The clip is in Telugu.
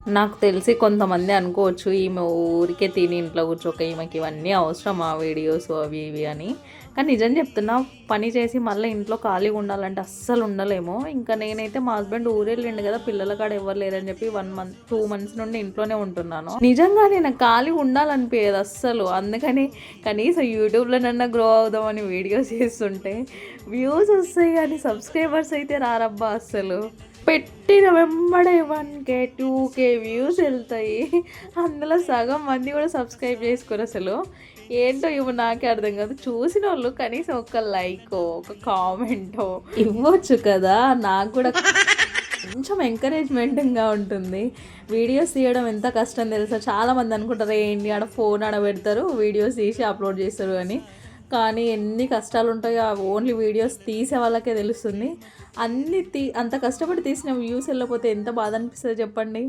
నాకు తెలిసి కొంతమంది అనుకోవచ్చు ఈమె ఊరికే తిని ఇంట్లో కూర్చోక ఈమెకి ఇవన్నీ అవసరమా వీడియోస్ అవి ఇవి అని. కానీ నిజం చెప్తున్నా, పని చేసి మళ్ళీ ఇంట్లో ఖాళీగా ఉండాలంటే అస్సలు ఉండలేము. ఇంకా నేనైతే మా హస్బెండ్ ఊరెళ్ళిండు కదా, పిల్లల కాడ ఎవరు లేరని చెప్పి 1 మంత్ 2 మంత్స్ నుండి ఇంట్లోనే ఉంటున్నాను. నిజంగానే నాకు ఖాళీగా ఉండాలనిపించదు అస్సలు. అందుకని కనీసం యూట్యూబ్లోనన్నా గ్రో అవుదామని వీడియోస్ చేస్తుంటే వ్యూస్ వస్తాయి కానీ సబ్స్క్రైబర్స్ అయితే రారబ్బా అస్సలు. పెట్టిన వెంబడే 1K 2K వ్యూస్ వెళ్తాయి. అందులో సగం మంది కూడా సబ్స్క్రైబ్ చేసుకోరు అసలు. ఏంటో ఇవి నాకే అర్థం కాదు. చూసిన వాళ్ళు కనీసం ఒక లైకో ఒక కామెంటో ఇవ్వచ్చు కదా, నాకు కూడా కొంచెం ఎంకరేజ్మెంటింగ్గా ఉంటుంది. వీడియోస్ తీయడం ఎంత కష్టం తెలుసా. చాలామంది అనుకుంటారు ఏంటి ఆడ ఫోన్ ఆడ పెడతారు వీడియోస్ తీసి అప్లోడ్ చేస్తారు అని. కానీ ఎన్ని కష్టాలు ఉంటాయో ఓన్లీ వీడియోస్ తీసే వాళ్ళకే తెలుస్తుంది. అంత కష్టపడి తీసిన వ్యూస్ వెళ్ళకపోతే ఎంత బాధ అనిపిస్తుంది చెప్పండి.